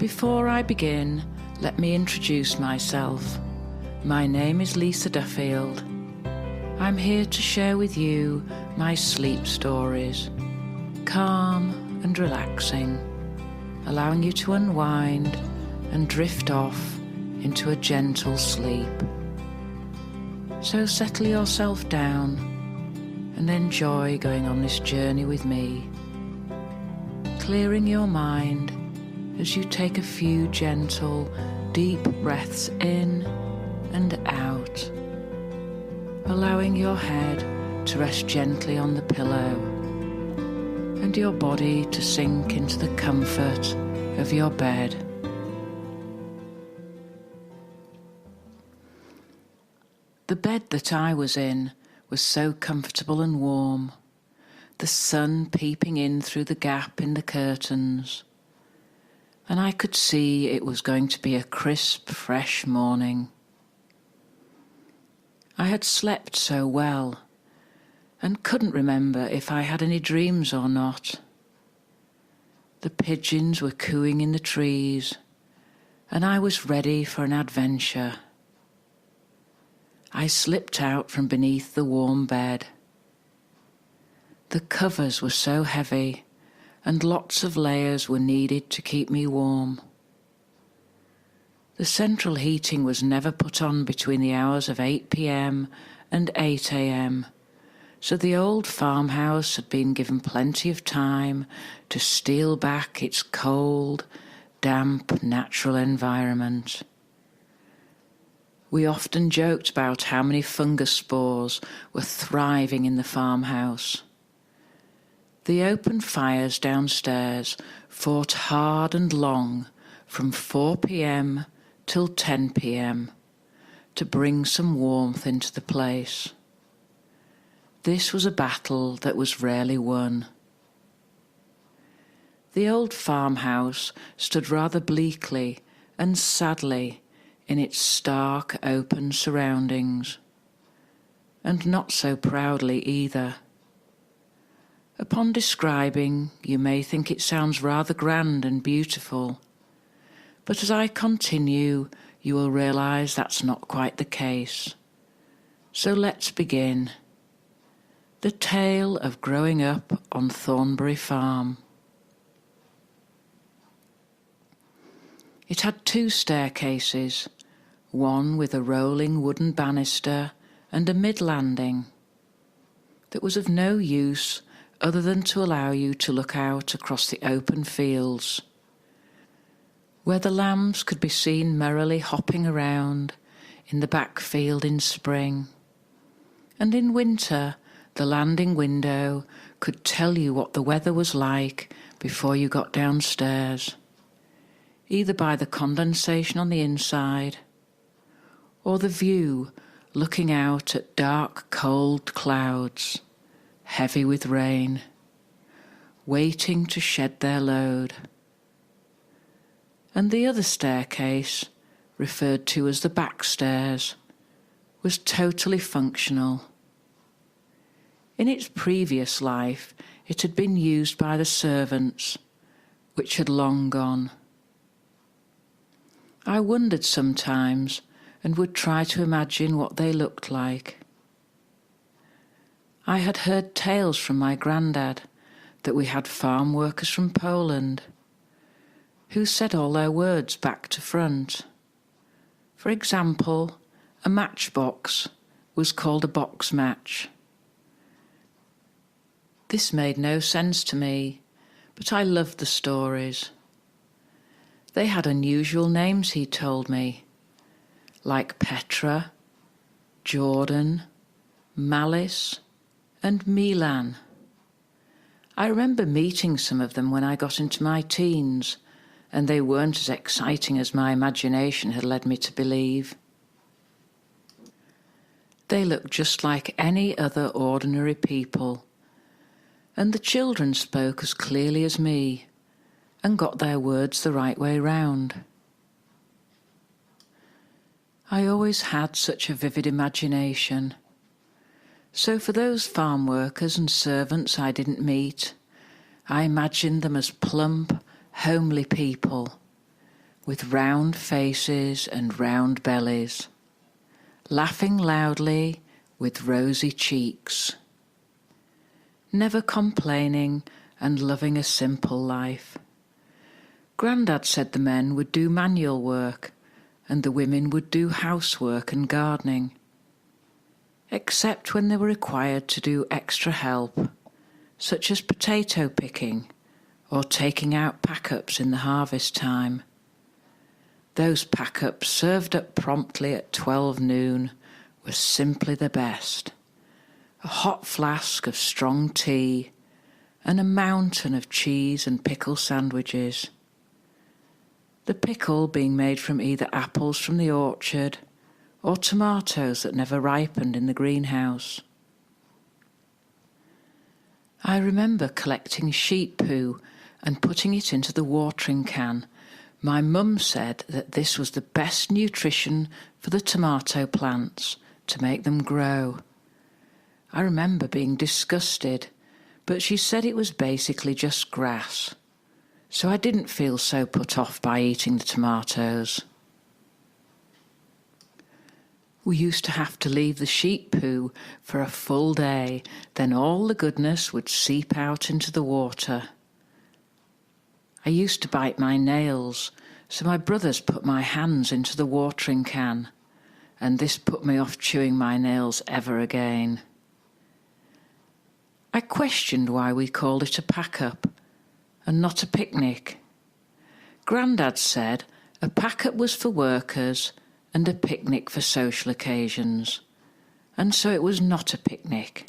Before I begin, let me introduce myself. My name is Lisa Duffield. I'm here to share with you my sleep stories, calm and relaxing, allowing you to unwind and drift off into a gentle sleep. So settle yourself down and enjoy going on this journey with me, clearing your mind as you take a few gentle, deep breaths in and out, allowing your head to rest gently on the pillow and your body to sink into the comfort of your bed. The bed that I was in was so comfortable and warm, the sun peeping in through the gap in the curtains, and I could see it was going to be a crisp, fresh morning. I had slept so well, and couldn't remember if I had any dreams or not. The pigeons were cooing in the trees, and I was ready for an adventure. I slipped out from beneath the warm bed. The covers were so heavy, and lots of layers were needed to keep me warm. The central heating was never put on between the hours of 8 p.m. and 8 a.m., so the old farmhouse had been given plenty of time to steal back its cold, damp, natural environment. We often joked about how many fungus spores were thriving in the farmhouse. The open fires downstairs fought hard and long from 4 p.m. till 10 p.m. to bring some warmth into the place. This was a battle that was rarely won. The old farmhouse stood rather bleakly and sadly in its stark, open surroundings, and not so proudly either. Upon describing, you may think it sounds rather grand and beautiful, but as I continue, you will realise that's not quite the case. So let's begin. The tale of growing up on Thornbury Farm. It had 2 staircases, one with a rolling wooden banister and a mid-landing that was of no use other than to allow you to look out across the open fields, where the lambs could be seen merrily hopping around in the back field in spring, and in winter the landing window could tell you what the weather was like before you got downstairs, either by the condensation on the inside or the view looking out at dark, cold clouds, heavy with rain, waiting to shed their load. And the other staircase, referred to as the back stairs, was totally functional. In its previous life, it had been used by the servants, which had long gone. I wondered sometimes and would try to imagine what they looked like. I had heard tales from my grandad that we had farm workers from Poland who said all their words back to front. For example, a matchbox was called a box match. This made no sense to me, but I loved the stories. They had unusual names, he told me, like Petra, Jordan, Malice, and Milan. I remember meeting some of them when I got into my teens, and they weren't as exciting as my imagination had led me to believe. They looked just like any other ordinary people, and the children spoke as clearly as me and got their words the right way round. I always had such a vivid imagination. So for those farm workers and servants I didn't meet, I imagined them as plump, homely people, with round faces and round bellies, laughing loudly with rosy cheeks, never complaining and loving a simple life. Grandad said the men would do manual work and the women would do housework and gardening, except when they were required to do extra help, such as potato picking or taking out pack-ups in the harvest time. Those pack-ups served up promptly at 12 noon were simply the best. A hot flask of strong tea and a mountain of cheese and pickle sandwiches. The pickle being made from either apples from the orchard or tomatoes that never ripened in the greenhouse. I remember collecting sheep poo and putting it into the watering can. My mum said that this was the best nutrition for the tomato plants to make them grow. I remember being disgusted, but she said it was basically just grass, so I didn't feel so put off by eating the tomatoes. We used to have to leave the sheep poo for a full day, then all the goodness would seep out into the water. I used to bite my nails, so my brothers put my hands into the watering can, and this put me off chewing my nails ever again. I questioned why we called it a pack-up and not a picnic. Grandad said a pack-up was for workers and a picnic for social occasions, and so it was not a picnic.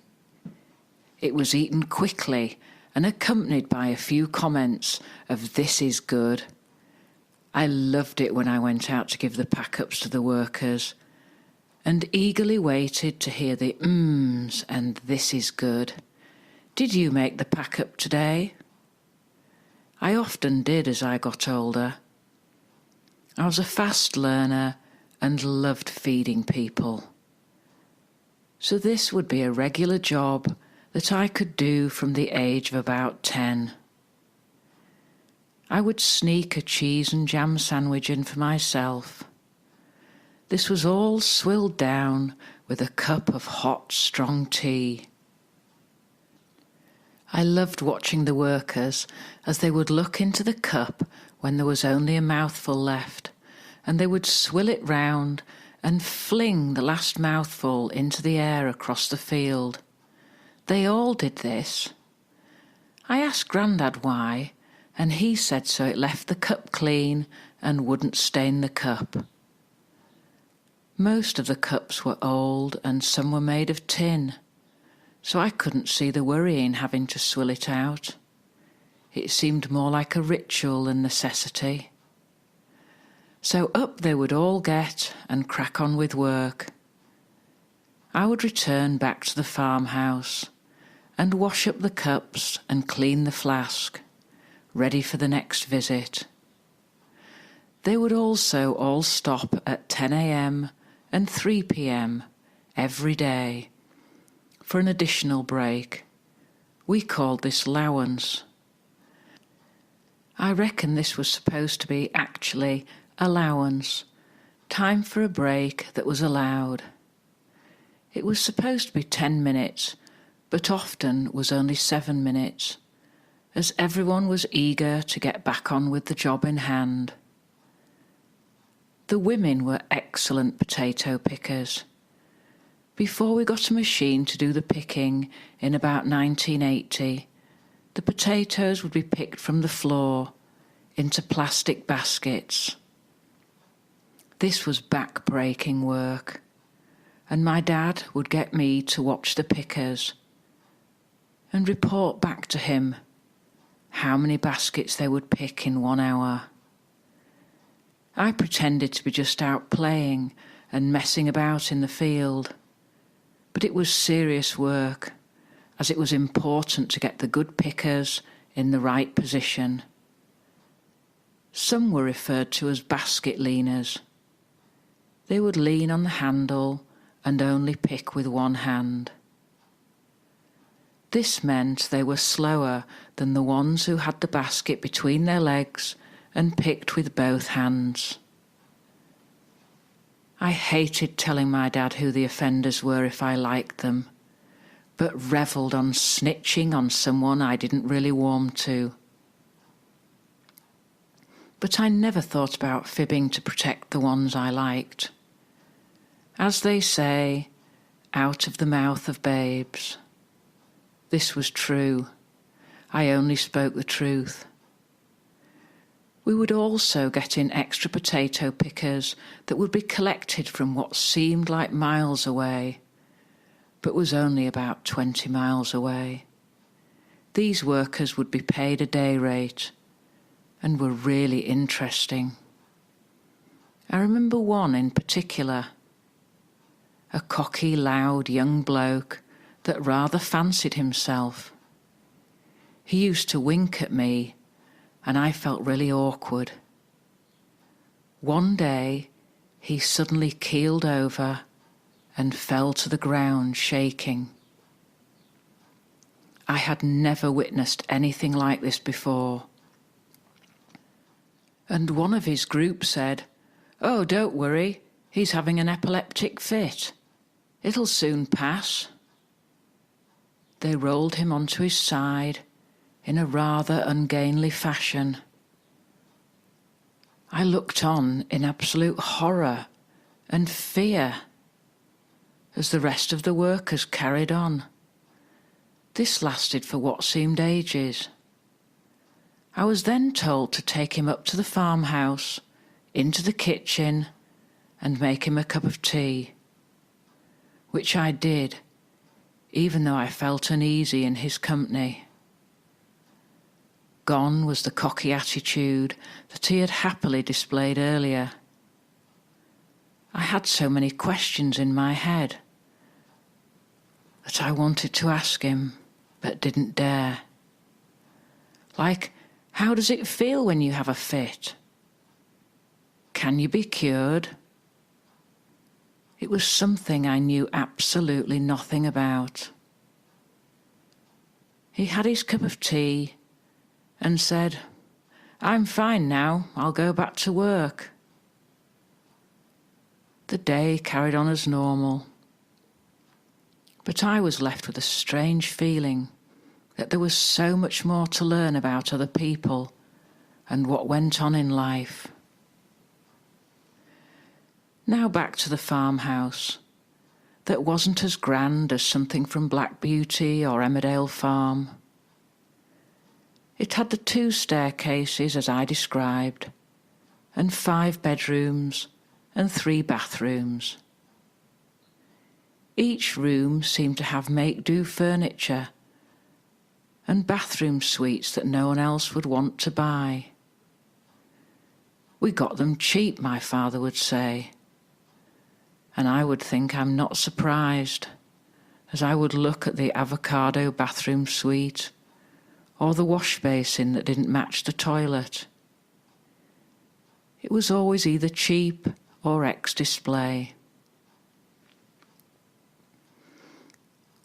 It was eaten quickly and accompanied by a few comments of "this is good." I loved it when I went out to give the pack-ups to the workers and eagerly waited to hear the "mms" and "this is good." Did you make the pack-up today? I often did as I got older. I was a fast learner and loved feeding people. So this would be a regular job that I could do from the age of about 10. I would sneak a cheese and jam sandwich in for myself. This was all swilled down with a cup of hot, strong tea. I loved watching the workers as they would look into the cup when there was only a mouthful left, and they would swill it round and fling the last mouthful into the air across the field. They all did this. I asked Grandad why, and he said so it left the cup clean and wouldn't stain the cup. Most of the cups were old and some were made of tin, so I couldn't see the worry in having to swill it out. It seemed more like a ritual than necessity. So up they would all get and crack on with work. I would return back to the farmhouse and wash up the cups and clean the flask, ready for the next visit. They would also all stop at 10 a.m. and 3 p.m. every day for an additional break. We called this allowance. I reckon this was supposed to be actually allowance, time for a break that was allowed. It was supposed to be 10 minutes, but often was only 7 minutes, as everyone was eager to get back on with the job in hand. The women were excellent potato pickers. Before we got a machine to do the picking in about 1980, the potatoes would be picked from the floor into plastic baskets. This was back-breaking work, and my dad would get me to watch the pickers and report back to him how many baskets they would pick in 1 hour. I pretended to be just out playing and messing about in the field, but it was serious work, as it was important to get the good pickers in the right position. Some were referred to as basket leaners. They would lean on the handle and only pick with one hand. This meant they were slower than the ones who had the basket between their legs and picked with both hands. I hated telling my dad who the offenders were if I liked them, but revelled on snitching on someone I didn't really warm to. But I never thought about fibbing to protect the ones I liked. As they say, out of the mouth of babes. This was true. I only spoke the truth. We would also get in extra potato pickers that would be collected from what seemed like miles away, but was only about 20 miles away. These workers would be paid a day rate and were really interesting. I remember one in particular, a cocky, loud young bloke that rather fancied himself. He used to wink at me, and I felt really awkward. One day, he suddenly keeled over and fell to the ground shaking. I had never witnessed anything like this before. And one of his group said, "Oh, don't worry, he's having an epileptic fit. It'll soon pass." They rolled him onto his side in a rather ungainly fashion. I looked on in absolute horror and fear as the rest of the workers carried on. This lasted for what seemed ages. I was then told to take him up to the farmhouse, into the kitchen, and make him a cup of tea, which I did, even though I felt uneasy in his company. Gone was the cocky attitude that he had happily displayed earlier. I had so many questions in my head that I wanted to ask him, but didn't dare. Like, how does it feel when you have a fit? Can you be cured? It was something I knew absolutely nothing about. He had his cup of tea and said, "I'm fine now, I'll go back to work." The day carried on as normal, but I was left with a strange feeling that there was so much more to learn about other people and what went on in life. Now back to the farmhouse, that wasn't as grand as something from Black Beauty or Emmerdale Farm. It had the 2 staircases as I described, and 5 bedrooms and 3 bathrooms. Each room seemed to have make-do furniture and bathroom suites that no one else would want to buy. "We got them cheap," my father would say, and I would think I'm not surprised, as I would look at the avocado bathroom suite or the wash basin that didn't match the toilet. It was always either cheap or ex-display.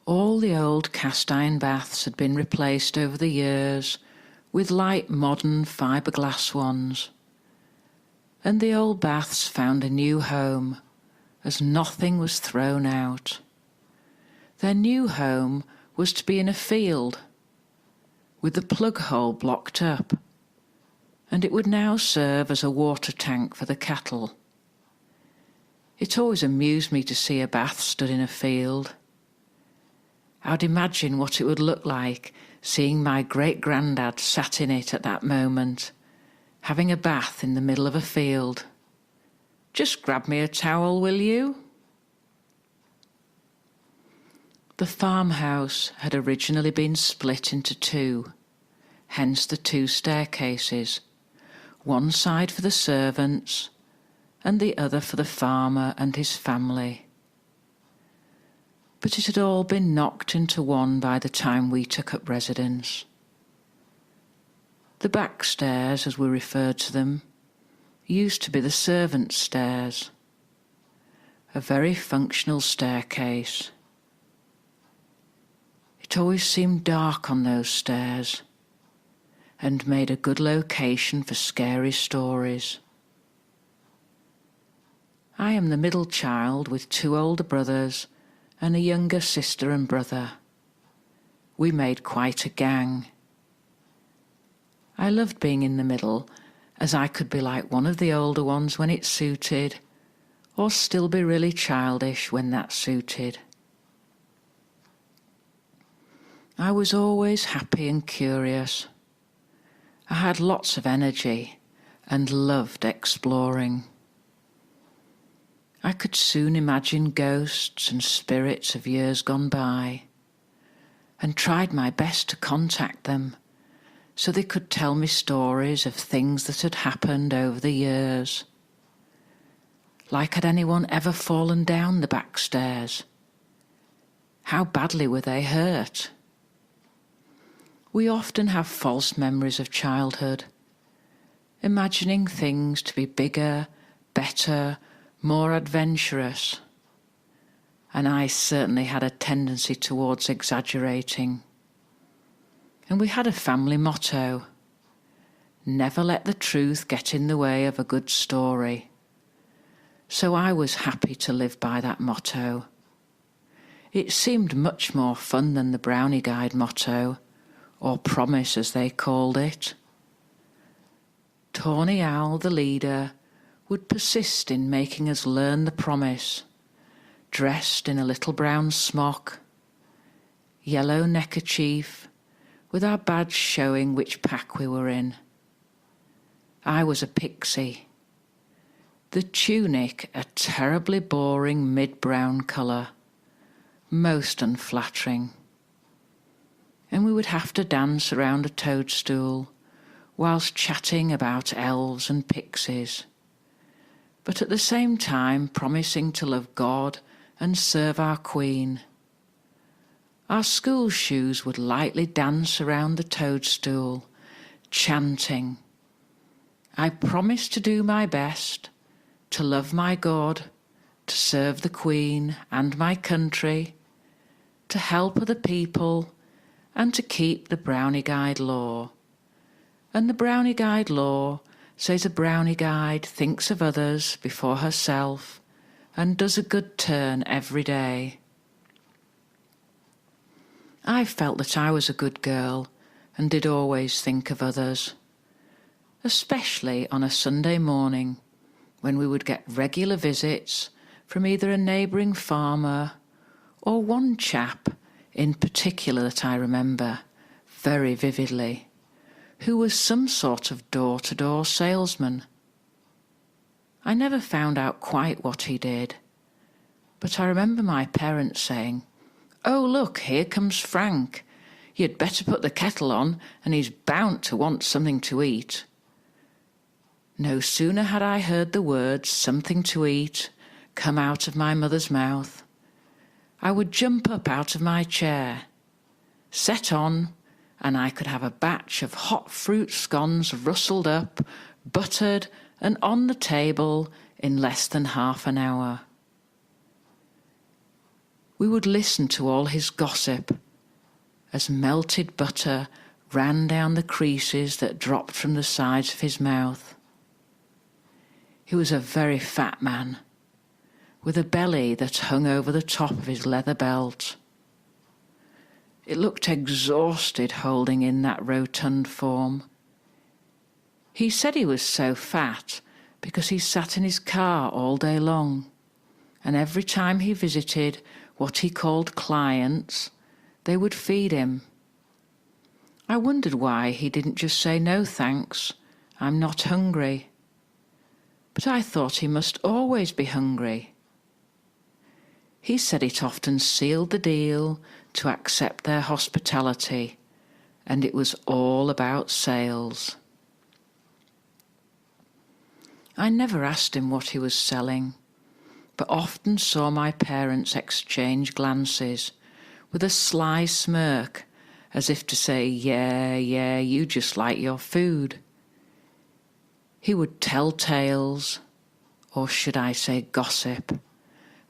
All the old cast-iron baths had been replaced over the years with light modern fiberglass ones, and the old baths found a new home as nothing was thrown out. Their new home was to be in a field, with the plug hole blocked up, and it would now serve as a water tank for the cattle. It always amused me to see a bath stood in a field. I'd imagine what it would look like seeing my great-granddad sat in it at that moment, having a bath in the middle of a field. "Just grab me a towel, will you?" The farmhouse had originally been split into 2, hence the 2 staircases, one side for the servants and the other for the farmer and his family. But it had all been knocked into one by the time we took up residence. The back stairs, as we referred to them, used to be the servants' stairs, a very functional staircase. It always seemed dark on those stairs, and made a good location for scary stories. I am the middle child with 2 older brothers and a younger sister and brother. We made quite a gang. I loved being in the middle, as I could be like one of the older ones when it suited, or still be really childish when that suited. I was always happy and curious. I had lots of energy and loved exploring. I could soon imagine ghosts and spirits of years gone by, and tried my best to contact them so they could tell me stories of things that had happened over the years. Like, had anyone ever fallen down the back stairs? How badly were they hurt? We often have false memories of childhood, imagining things to be bigger, better, more adventurous. And I certainly had a tendency towards exaggerating. And we had a family motto: never let the truth get in the way of a good story. So I was happy to live by that motto. It seemed much more fun than the Brownie Guide motto, or promise as they called it. Tawny Owl, the leader, would persist in making us learn the promise, dressed in a little brown smock, yellow neckerchief, with our badge showing which pack we were in. I was a pixie. The tunic a terribly boring mid-brown colour, most unflattering. And we would have to dance around a toadstool whilst chatting about elves and pixies, but at the same time promising to love God and serve our Queen. Our school shoes would lightly dance around the toadstool, chanting, I promise to do my best, to love my God, to serve the Queen and my country, to help other people, and to keep the Brownie Guide law. And the Brownie Guide law says a Brownie Guide thinks of others before herself and does a good turn every day. I felt that I was a good girl and did always think of others, especially on a Sunday morning when we would get regular visits from either a neighbouring farmer or one chap in particular that I remember very vividly, who was some sort of door-to-door salesman. I never found out quite what he did, but I remember my parents saying, "Oh, look, here comes Frank. You'd better put the kettle on, and he's bound to want something to eat." No sooner had I heard the words "something to eat" come out of my mother's mouth, I would jump up out of my chair, set on, and I could have a batch of hot fruit scones rustled up, buttered, and on the table in less than half an hour. We would listen to all his gossip as melted butter ran down the creases that dropped from the sides of his mouth. He was a very fat man, with a belly that hung over the top of his leather belt. It looked exhausted holding in that rotund form. He said he was so fat because he sat in his car all day long, and every time he visited what he called clients, they would feed him. I wondered why he didn't just say, "No thanks, I'm not hungry." But I thought he must always be hungry. He said it often sealed the deal to accept their hospitality, and it was all about sales. I never asked him what he was selling, but often saw my parents exchange glances with a sly smirk, as if to say, yeah, you just like your food. He would tell tales, or should I say gossip,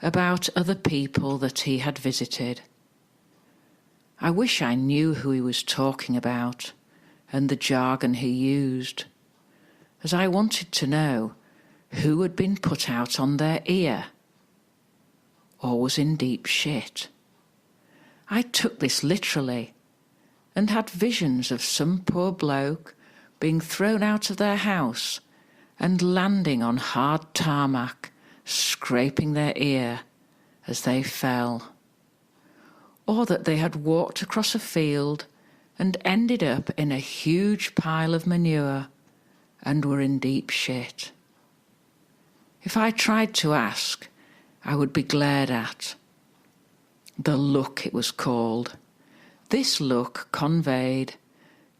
about other people that he had visited. I wish I knew who he was talking about, and the jargon he used, as I wanted to know who had been put out on their ear, or was in deep shit. I took this literally, and had visions of some poor bloke being thrown out of their house and landing on hard tarmac, scraping their ear as they fell, or that they had walked across a field and ended up in a huge pile of manure and were in deep shit. If I tried to ask, I would be glared at. The look, it was called. This look conveyed,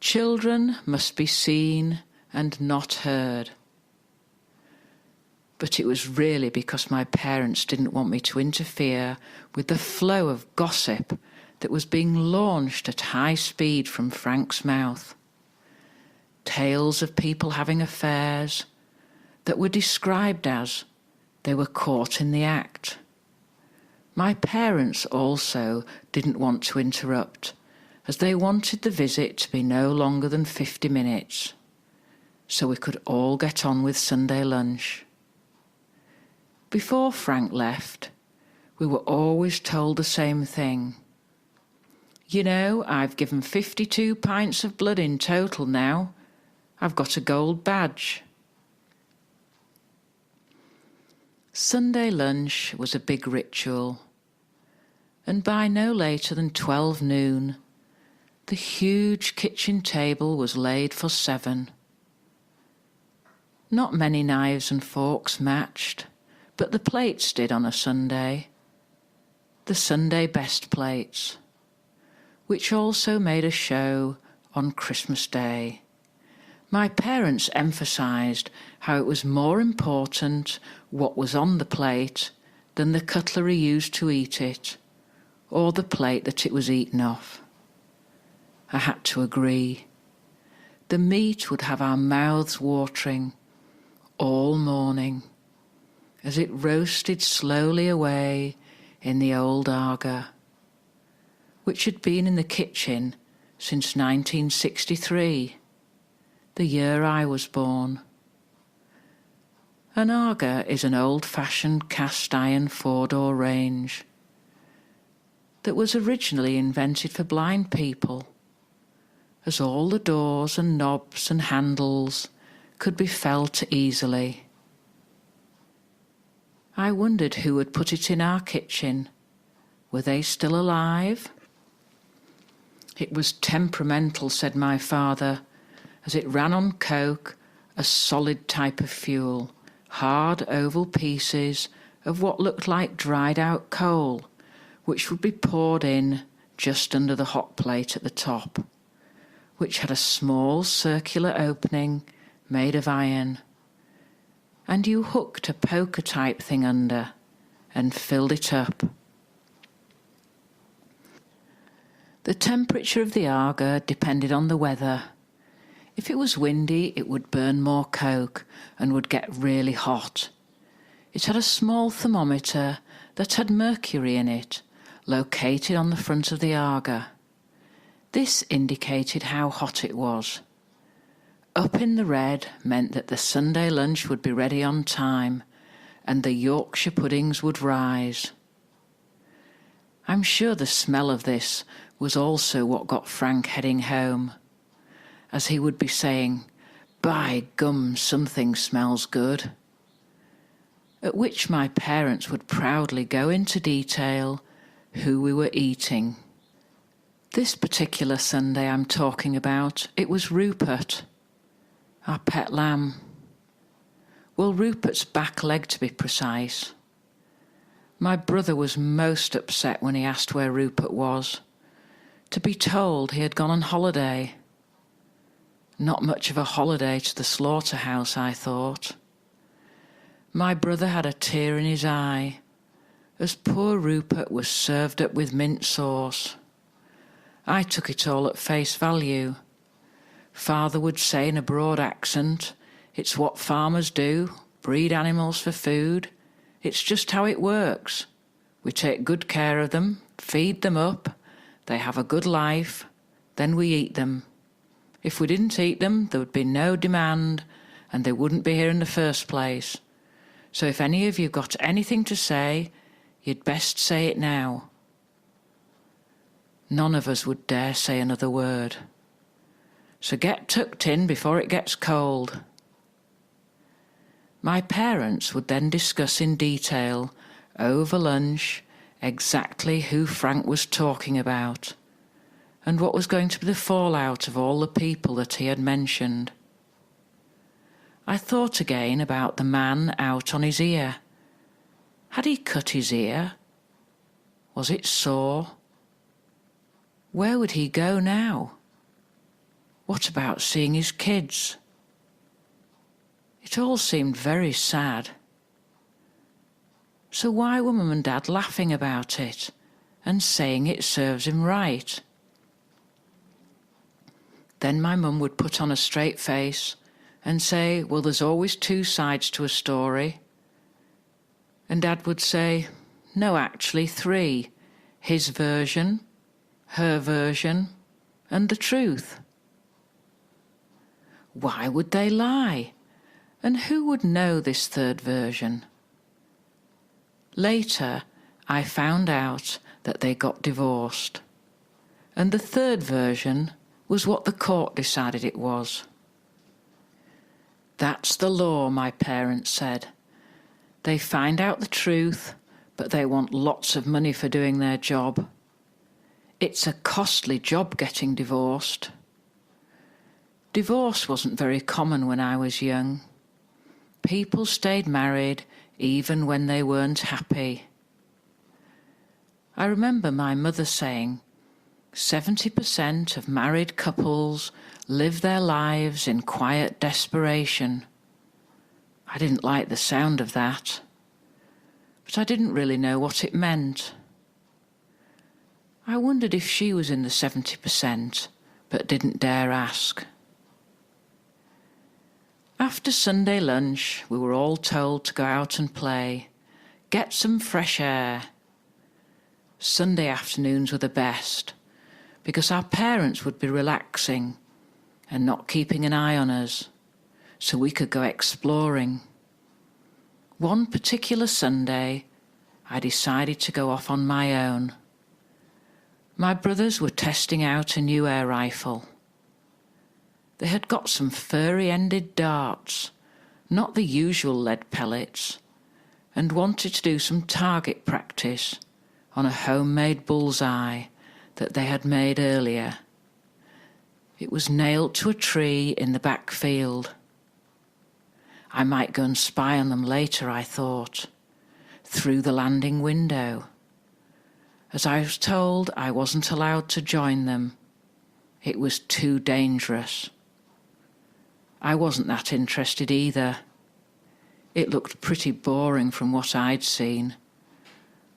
children must be seen and not heard. But it was really because my parents didn't want me to interfere with the flow of gossip that was being launched at high speed from Frank's mouth. Tales of people having affairs that were described as they were caught in the act. My parents also didn't want to interrupt, as they wanted the visit to be no longer than 50 minutes, so we could all get on with Sunday lunch. Before Frank left, we were always told the same thing. You know, I've given 52 pints of blood in total now. I've got a gold badge. Sunday lunch was a big ritual, and by no later than 12 noon, the huge kitchen table was laid for 7. Not many knives and forks matched, but the plates did on a Sunday. The Sunday best plates, which also made a show on Christmas Day. My parents emphasised how it was more important what was on the plate than the cutlery used to eat it, or the plate that it was eaten off. I had to agree. The meat would have our mouths watering all morning, as it roasted slowly away in the old Arga, which had been in the kitchen since 1963, the year I was born. An Arga is an old-fashioned cast-iron 4-door range that was originally invented for blind people, as all the doors and knobs and handles could be felt easily. I wondered who had put it in our kitchen. Were they still alive? It was temperamental, said my father, as it ran on coke, a solid type of fuel, hard oval pieces of what looked like dried-out coal, which would be poured in just under the hot plate at the top, which had a small circular opening made of iron, and you hooked a poker-type thing under and filled it up. The temperature of the Arga depended on the weather. If it was windy, it would burn more coke and would get really hot. It had a small thermometer that had mercury in it, located on the front of the Arga. This indicated how hot it was. Up in the red meant that the Sunday lunch would be ready on time, and the Yorkshire puddings would rise. I'm sure the smell of this was also what got Frank heading home, as he would be saying, "By gum, something smells good." At which my parents would proudly go into detail who we were eating. This particular Sunday I'm talking about, it was Rupert, our pet lamb. Well, Rupert's back leg, to be precise. My brother was most upset when he asked where Rupert was, to be told he had gone on holiday. Not much of a holiday to the slaughterhouse, I thought. My brother had a tear in his eye, as poor Rupert was served up with mint sauce. I took it all at face value. Father would say in a broad accent, "It's what farmers do, breed animals for food. It's just how it works. We take good care of them, feed them up, they have a good life, then we eat them. If we didn't eat them, there would be no demand, and they wouldn't be here in the first place. So if any of you got anything to say, you'd best say it now. None of us would dare say another word. So get tucked in before it gets cold. My parents would then discuss in detail, over lunch, exactly who Frank was talking about, and what was going to be the fallout of all the people that he had mentioned. I thought again about the man out on his ear. Had he cut his ear? Was it sore? Where would he go now? What about seeing his kids? It all seemed very sad. So why were Mum and Dad laughing about it and saying it serves him right? Then my mum would put on a straight face and say, well, there's always two sides to a story. And Dad would say, no, actually 3. His version, her version, and the truth. Why would they lie? And who would know this third version? Later, I found out that they got divorced. And the third version was what the court decided it was. That's the law, my parents said. They find out the truth, but they want lots of money for doing their job. It's a costly job getting divorced. Divorce wasn't very common when I was young. People stayed married even when they weren't happy. I remember my mother saying, 70% of married couples live their lives in quiet desperation. I didn't like the sound of that, but I didn't really know what it meant. I wondered if she was in the 70%, but didn't dare ask. After Sunday lunch, we were all told to go out and play, get some fresh air. Sunday afternoons were the best, because our parents would be relaxing and not keeping an eye on us, so we could go exploring. One particular Sunday, I decided to go off on my own. My brothers were testing out a new air rifle. They had got some furry-ended darts, not the usual lead pellets, and wanted to do some target practice on a homemade bullseye that they had made earlier. It was nailed to a tree in the back field. I might go and spy on them later, I thought, through the landing window. As I was told, I wasn't allowed to join them. It was too dangerous. I wasn't that interested either. It looked pretty boring from what I'd seen.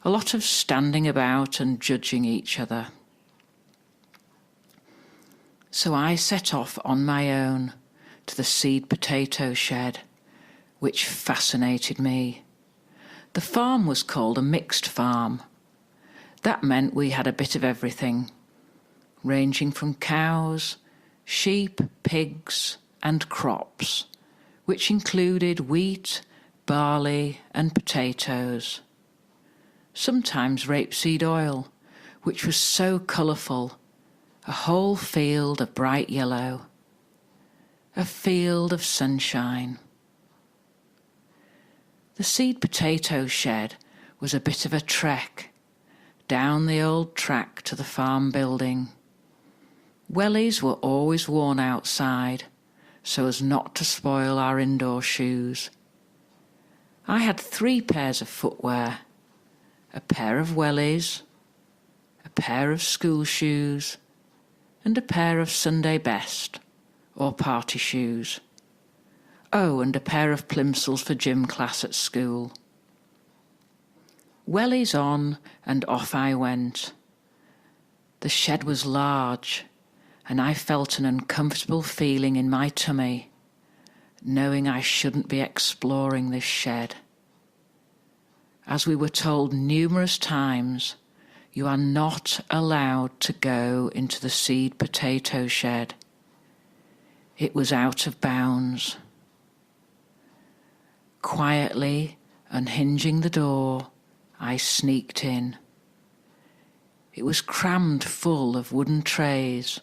A lot of standing about and judging each other. So I set off on my own to the seed potato shed, which fascinated me. The farm was called a mixed farm. That meant we had a bit of everything, ranging from cows, sheep, pigs, and crops, which included wheat, barley, and potatoes. Sometimes rapeseed oil, which was so colourful, a whole field of bright yellow, a field of sunshine. The seed potato shed was a bit of a trek, down the old track to the farm building. Wellies were always worn outside, so as not to spoil our indoor shoes. I had 3 pairs of footwear, a pair of wellies, a pair of school shoes, and a pair of Sunday best, or party shoes. Oh, and a pair of plimsolls for gym class at school. Wellies on, and off I went. The shed was large, and I felt an uncomfortable feeling in my tummy, knowing I shouldn't be exploring this shed. As we were told numerous times, you are not allowed to go into the seed potato shed. It was out of bounds. Quietly unhinging the door, I sneaked in. It was crammed full of wooden trays,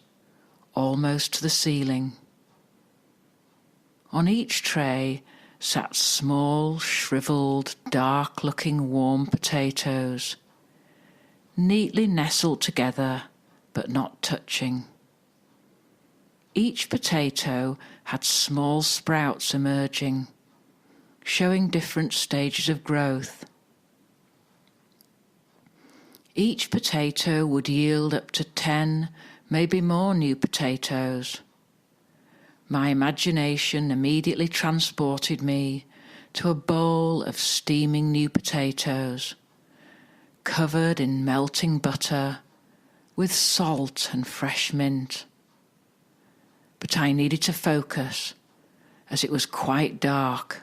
almost to the ceiling. On each tray sat small, shriveled, dark-looking warm potatoes, neatly nestled together but not touching. Each potato had small sprouts emerging, showing different stages of growth. Each potato would yield up to 10, maybe more new potatoes. My imagination immediately transported me to a bowl of steaming new potatoes, covered in melting butter, with salt and fresh mint. But I needed to focus, as it was quite dark,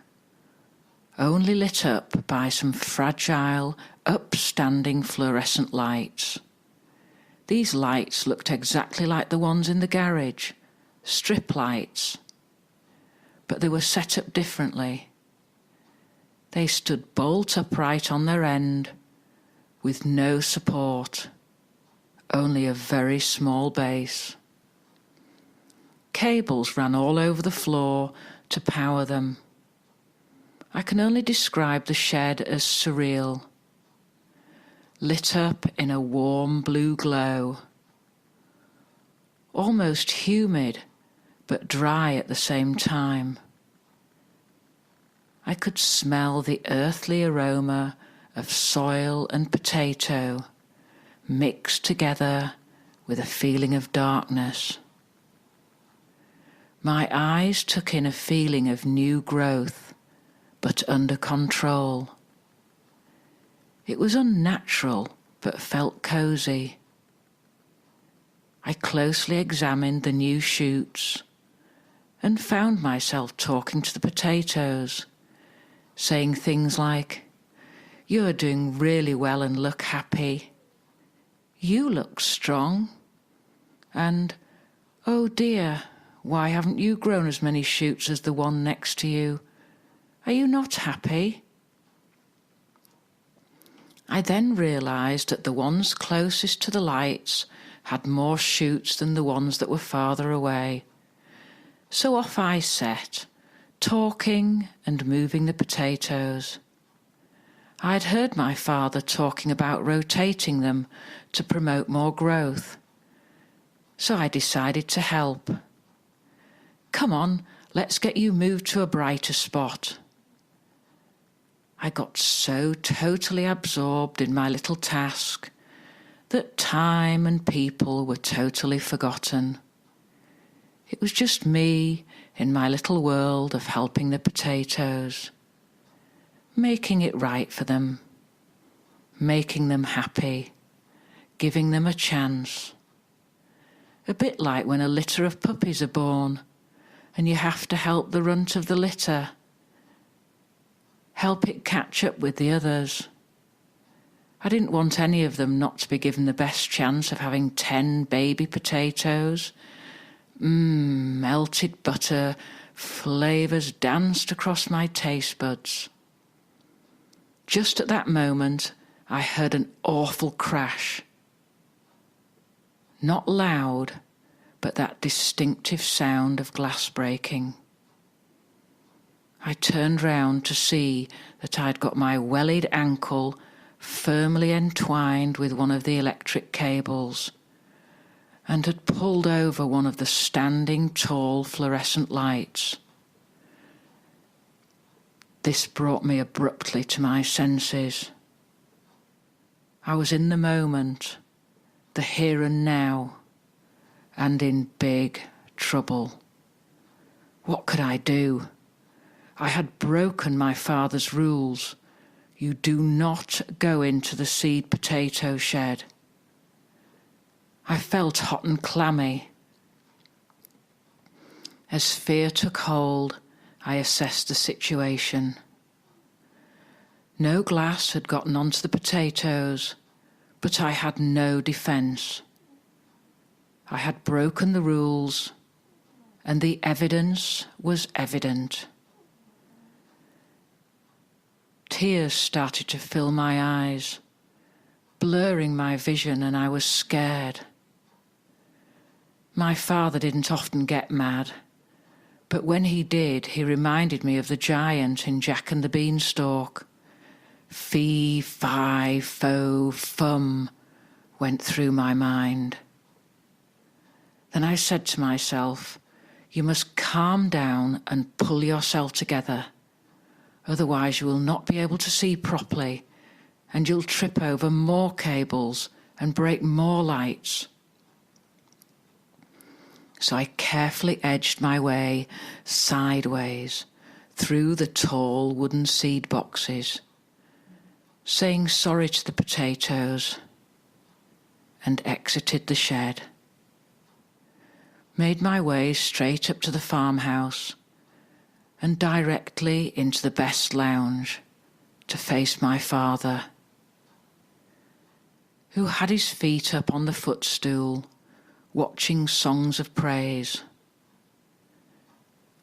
only lit up by some fragile, upstanding fluorescent lights. These lights looked exactly like the ones in the garage, strip lights, but they were set up differently. They stood bolt upright on their end, with no support, only a very small base. Cables ran all over the floor to power them. I can only describe the shed as surreal, lit up in a warm blue glow, almost humid but dry at the same time. I could smell the earthly aroma of soil and potato mixed together with a feeling of darkness. My eyes took in a feeling of new growth, but under control. It was unnatural, but felt cosy. I closely examined the new shoots and found myself talking to the potatoes, saying things like, "You're doing really well and look happy. You look strong." And, "Oh dear, why haven't you grown as many shoots as the one next to you? Are you not happy?" I then realised that the ones closest to the lights had more shoots than the ones that were farther away. So off I set, talking and moving the potatoes. I had heard my father talking about rotating them to promote more growth, so I decided to help. "Come on, let's get you moved to a brighter spot." I got so totally absorbed in my little task that time and people were totally forgotten. It was just me in my little world of helping the potatoes, making it right for them, making them happy, giving them a chance. A bit like when a litter of puppies are born and you have to help the runt of the litter, help it catch up with the others. I didn't want any of them not to be given the best chance of having 10 baby potatoes. Melted butter, flavours danced across my taste buds. Just at that moment, I heard an awful crash. Not loud, but that distinctive sound of glass breaking. I turned round to see that I'd got my wellied ankle firmly entwined with one of the electric cables and had pulled over one of the standing tall fluorescent lights. This brought me abruptly to my senses. I was in the moment, the here and now, and in big trouble. What could I do? I had broken my father's rules. You do not go into the seed potato shed. I felt hot and clammy. As fear took hold, I assessed the situation. No glass had gotten onto the potatoes, but I had no defence. I had broken the rules, and the evidence was evident. Tears started to fill my eyes, blurring my vision, and I was scared. My father didn't often get mad, but when he did, he reminded me of the giant in Jack and the Beanstalk. Fee, fi, fo, fum went through my mind. Then I said to myself, you must calm down and pull yourself together. Otherwise you will not be able to see properly, and you'll trip over more cables and break more lights. So I carefully edged my way sideways through the tall wooden seed boxes, saying sorry to the potatoes, and exited the shed. Made my way straight up to the farmhouse and directly into the best lounge to face my father, who had his feet up on the footstool, watching songs of praise.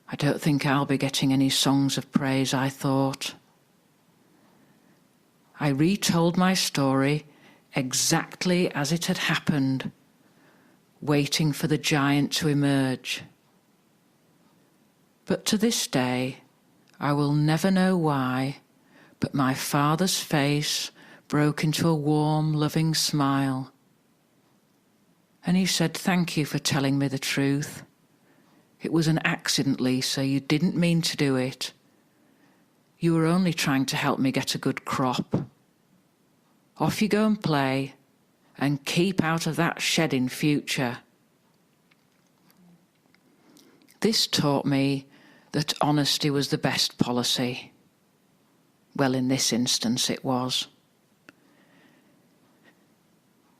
I don't think I'll be getting any songs of praise, I thought. I retold my story exactly as it had happened, waiting for the giant to emerge. But to this day, I will never know why, but my father's face broke into a warm, loving smile. And he said, "Thank you for telling me the truth. It was an accident, Lisa. You didn't mean to do it. You were only trying to help me get a good crop. Off you go and play, and keep out of that shed in future." This taught me that honesty was the best policy. Well, in this instance it was.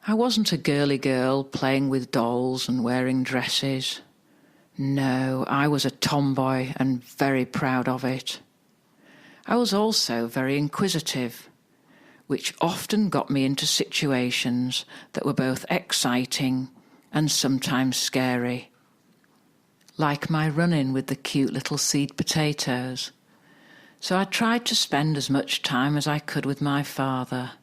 I wasn't a girly girl playing with dolls and wearing dresses. No, I was a tomboy and very proud of it. I was also very inquisitive, which often got me into situations that were both exciting and sometimes scary, like my run-in with the cute little seed potatoes. So I tried to spend as much time as I could with my father,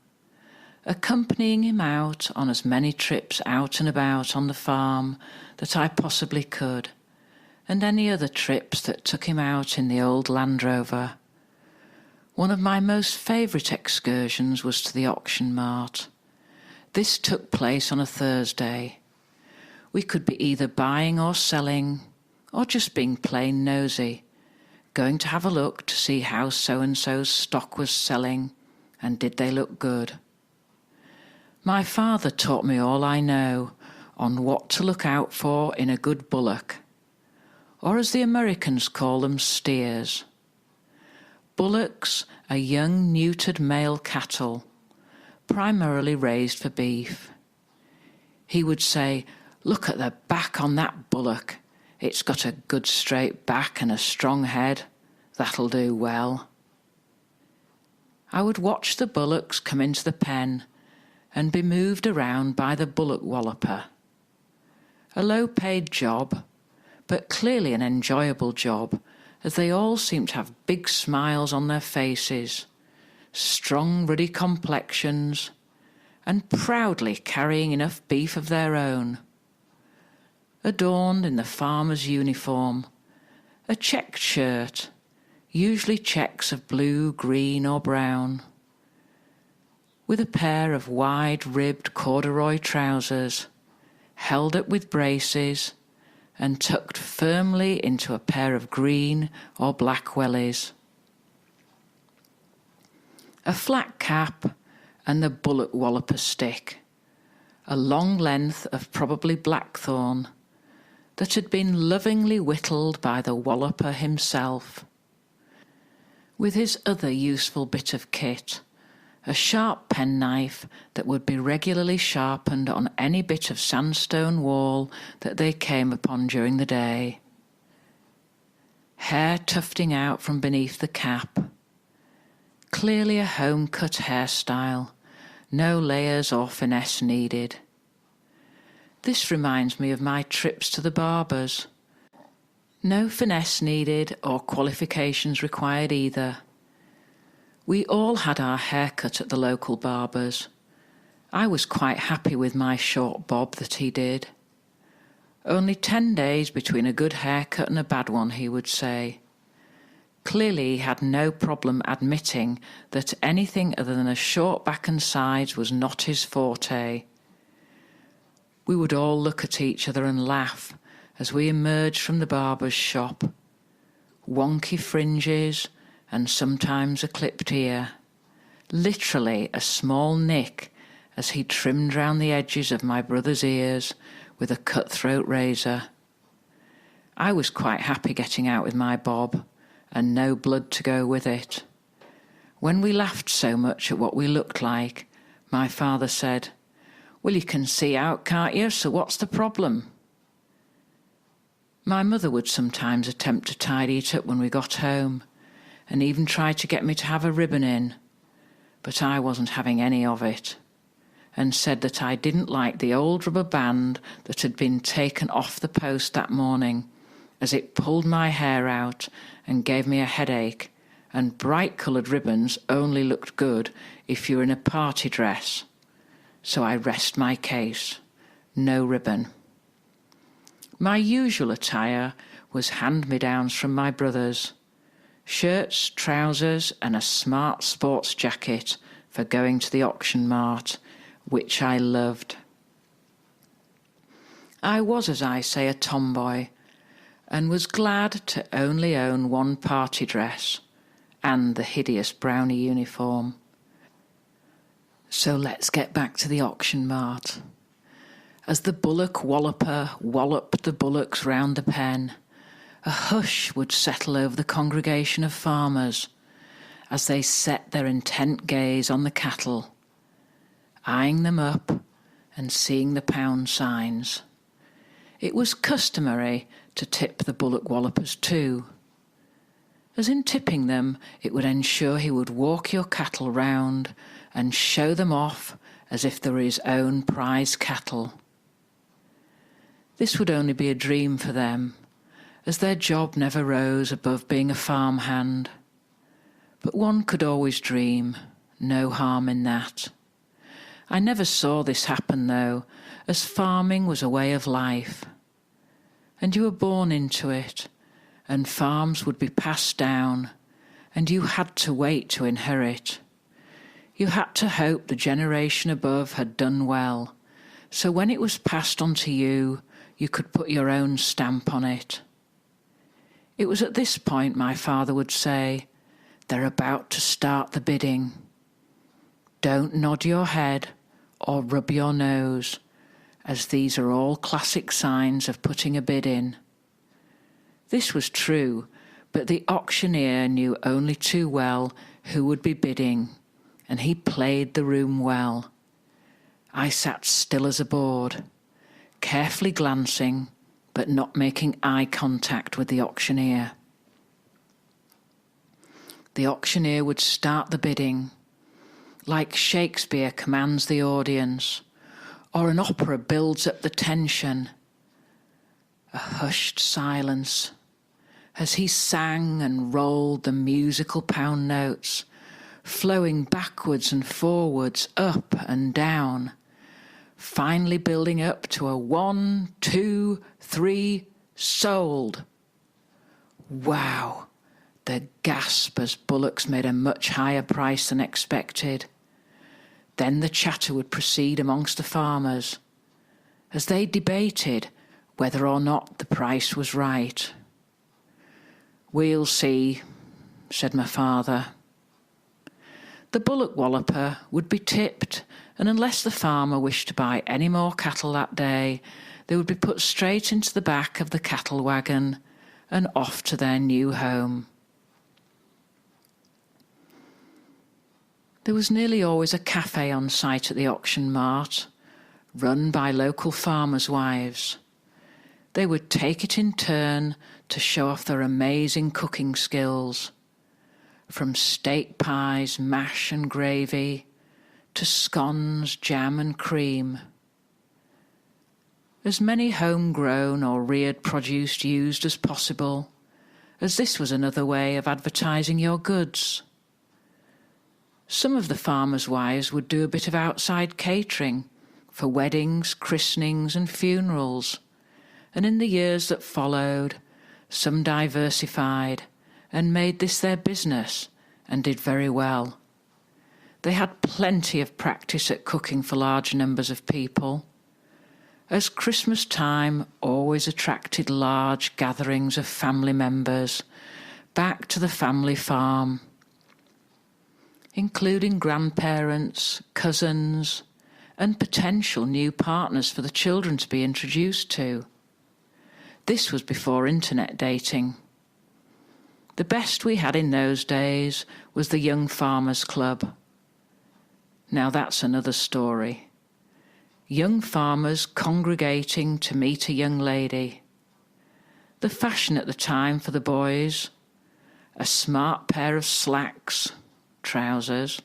accompanying him out on as many trips out and about on the farm that I possibly could, and any other trips that took him out in the old Land Rover. One of my most favourite excursions was to the auction mart. This took place on a Thursday. We could be either buying or selling, or just being plain nosy, going to have a look to see how so-and-so's stock was selling, and did they look good. My father taught me all I know on what to look out for in a good bullock, or as the Americans call them, steers. Bullocks are young neutered male cattle, primarily raised for beef. He would say, "Look at the back on that bullock. It's got a good straight back and a strong head. That'll do well." I would watch the bullocks come into the pen and be moved around by the bullock walloper. A low-paid job, but clearly an enjoyable job, as they all seemed to have big smiles on their faces, strong ruddy complexions, and proudly carrying enough beef of their own. Adorned in the farmer's uniform, a checked shirt, usually checks of blue, green or brown, with a pair of wide-ribbed corduroy trousers, held up with braces and tucked firmly into a pair of green or black wellies. A flat cap and the bullock walloper stick, a long length of probably blackthorn that had been lovingly whittled by the walloper himself, with his other useful bit of kit, a sharp penknife that would be regularly sharpened on any bit of sandstone wall that they came upon during the day. Hair tufting out from beneath the cap. Clearly a home-cut hairstyle, no layers or finesse needed. This reminds me of my trips to the barber's. No finesse needed or qualifications required either. We all had our hair cut at the local barber's. I was quite happy with my short bob that he did. Only 10 days between a good haircut and a bad one, he would say. Clearly he had no problem admitting that anything other than a short back and sides was not his forte. We would all look at each other and laugh as we emerged from the barber's shop. Wonky fringes and sometimes a clipped ear. Literally a small nick as he trimmed round the edges of my brother's ears with a cutthroat razor. I was quite happy getting out with my bob, and no blood to go with it. When we laughed so much at what we looked like, my father said, "Well, you can see out, can't you? So what's the problem?" My mother would sometimes attempt to tidy it up when we got home, and even try to get me to have a ribbon in, but I wasn't having any of it, and said that I didn't like the old rubber band that had been taken off the post that morning, as it pulled my hair out and gave me a headache, and bright-coloured ribbons only looked good if you were in a party dress. So I rest my case. No ribbon. My usual attire was hand-me-downs from my brothers. Shirts, trousers and a smart sports jacket for going to the auction mart, which I loved. I was, as I say, a tomboy, and was glad to only own one party dress and the hideous brownie uniform. So let's get back to the auction mart. As the Bullock walloper walloped the bullocks round the pen, a hush would settle over the congregation of farmers as they set their intent gaze on the cattle, eyeing them up and seeing the pound signs. It was customary to tip the Bullock wallopers too, as in tipping them it would ensure he would walk your cattle round and show them off as if they were his own prize cattle. This would only be a dream for them, as their job never rose above being a farmhand. But one could always dream, no harm in that. I never saw this happen, though, as farming was a way of life. And you were born into it, and farms would be passed down, and you had to wait to inherit. You had to hope the generation above had done well, so when it was passed on to you, you could put your own stamp on it. It was at this point my father would say, "They're about to start the bidding. Don't nod your head or rub your nose, as these are all classic signs of putting a bid in." This was true, but the auctioneer knew only too well who would be bidding, and he played the room well. I sat still as a board, carefully glancing, but not making eye contact with the auctioneer. The auctioneer would start the bidding, like Shakespeare commands the audience, or an opera builds up the tension. A hushed silence as he sang and rolled the musical pound notes, flowing backwards and forwards, up and down, finally building up to a 1, 2, 3, sold. Wow! The gasp as Bullock's made a much higher price than expected. Then the chatter would proceed amongst the farmers, as they debated whether or not the price was right. "We'll see," said my father. The Bullock walloper would be tipped, and unless the farmer wished to buy any more cattle that day, they would be put straight into the back of the cattle wagon and off to their new home. There was nearly always a cafe on site at the auction mart, run by local farmers' wives. They would take it in turn to show off their amazing cooking skills, from steak pies, mash and gravy, to scones, jam and cream. as many homegrown or reared produce used as possible, as this was another way of advertising your goods. Some of the farmers' wives would do a bit of outside catering for weddings, christenings and funerals, and in the years that followed, some diversified and made this their business and did very well. They had plenty of practice at cooking for large numbers of people, as Christmas time always attracted large gatherings of family members back to the family farm, including grandparents, cousins, and potential new partners for the children to be introduced to. This was before internet dating. The best we had in those days was the Young Farmers Club. Now that's another story. Young farmers congregating to meet a young lady. The fashion at the time for the boys, a smart pair of slacks, trousers,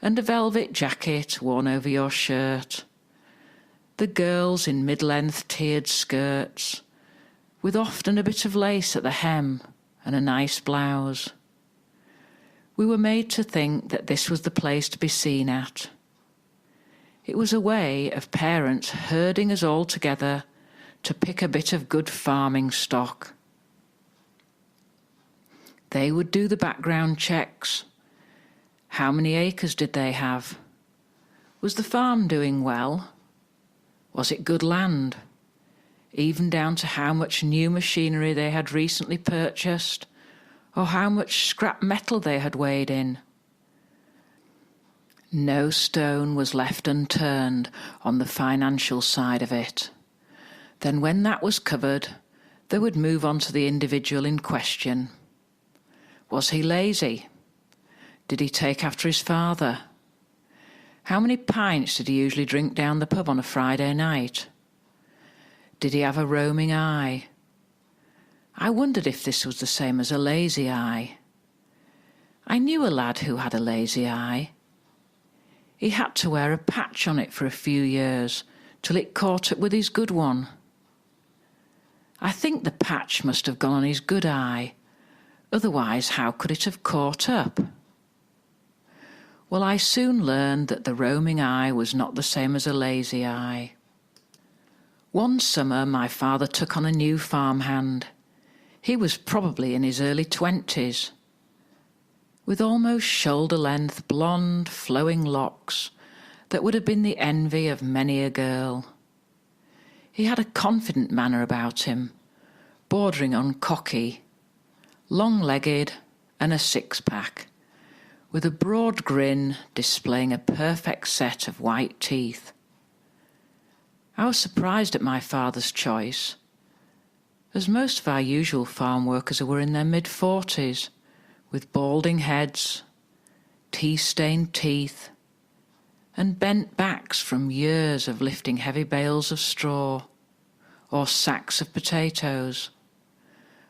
and a velvet jacket worn over your shirt. The girls in mid-length tiered skirts, with often a bit of lace at the hem and a nice blouse. We were made to think that this was the place to be seen at. It was a way of parents herding us all together to pick a bit of good farming stock. They would do the background checks. How many acres did they have? Was the farm doing well? Was it good land? Even down to how much new machinery they had recently purchased, or how much scrap metal they had weighed in. No stone was left unturned on the financial side of it. Then when that was covered, they would move on to the individual in question. Was he lazy? Did he take after his father? How many pints did he usually drink down the pub on a Friday night? Did he have a roaming eye? I wondered if this was the same as a lazy eye. I knew a lad who had a lazy eye. He had to wear a patch on it for a few years till it caught up with his good one. I think the patch must have gone on his good eye, otherwise how could it have caught up? Well, I soon learned that the roaming eye was not the same as a lazy eye. One summer my father took on a new farmhand. He was probably in his early 20s, with almost shoulder-length blonde flowing locks that would have been the envy of many a girl. He had a confident manner about him, bordering on cocky, long-legged and a six-pack, with a broad grin displaying a perfect set of white teeth. I was surprised at my father's choice, as most of our usual farm workers were in their mid-40s, with balding heads, tea-stained teeth, and bent backs from years of lifting heavy bales of straw or sacks of potatoes,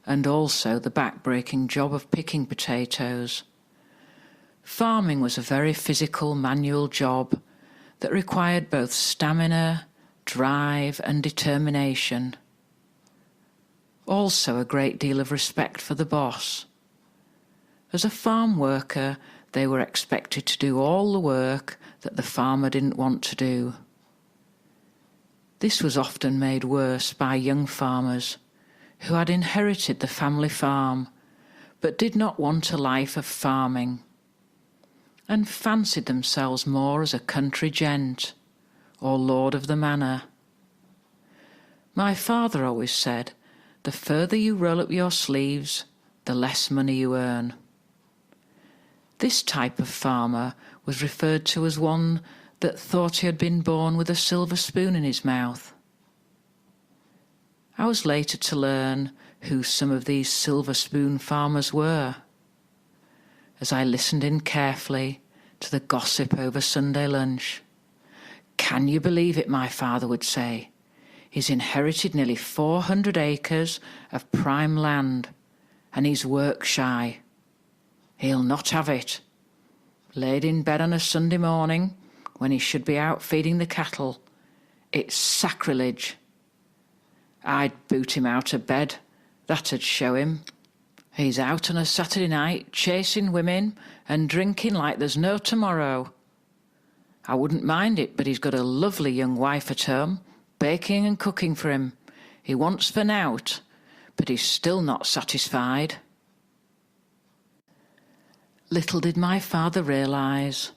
and also the back-breaking job of picking potatoes. Farming was a very physical manual job that required both stamina, drive and determination. Also a great deal of respect for the boss. As a farm worker, they were expected to do all the work that the farmer didn't want to do. This was often made worse by young farmers who had inherited the family farm but did not want a life of farming and fancied themselves more as a country gent or lord of the manor. My father always said, the further you roll up your sleeves, the less money you earn. This type of farmer was referred to as one that thought he had been born with a silver spoon in his mouth. I was later to learn who some of these silver spoon farmers were, as I listened in carefully to the gossip over Sunday lunch. Can you believe it, my father would say. He's inherited nearly 400 acres of prime land, and he's work shy. He'll not have it. Laid in bed on a Sunday morning, when he should be out feeding the cattle. It's sacrilege. I'd boot him out of bed. That'd show him. He's out on a Saturday night, chasing women and drinking like there's no tomorrow. I wouldn't mind it, but he's got a lovely young wife at home, baking and cooking for him. He wants for nowt, but he's still not satisfied. Little did my father realise,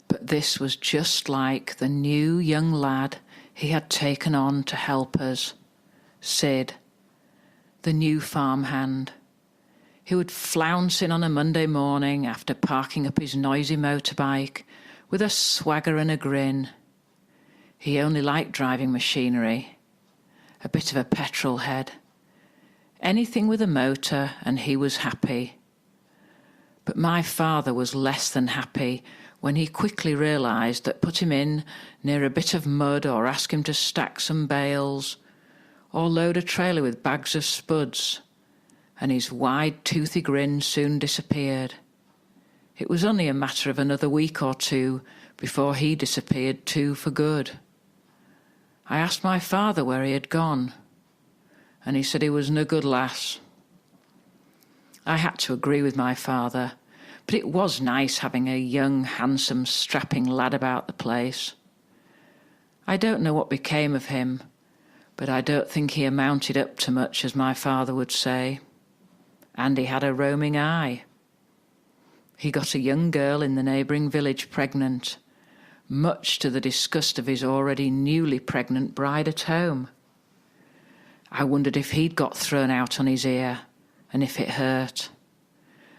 but this was just like the new young lad he had taken on to help us, Sid, the new farmhand. He would flounce in on a Monday morning after parking up his noisy motorbike with a swagger and a grin. He only liked driving machinery, a bit of a petrol head. Anything with a motor and he was happy. But my father was less than happy when he quickly realised that put him in near a bit of mud or ask him to stack some bales or load a trailer with bags of spuds, and his wide toothy grin soon disappeared. It was only a matter of another week or two before he disappeared too for good. I asked my father where he had gone, and he said he was no good lass. I had to agree with my father, but it was nice having a young, handsome, strapping lad about the place. I don't know what became of him, but I don't think he amounted up to much, as my father would say. And he had a roaming eye. He got a young girl in the neighbouring village pregnant, much to the disgust of his already newly pregnant bride at home. I wondered if he'd got thrown out on his ear, and if it hurt,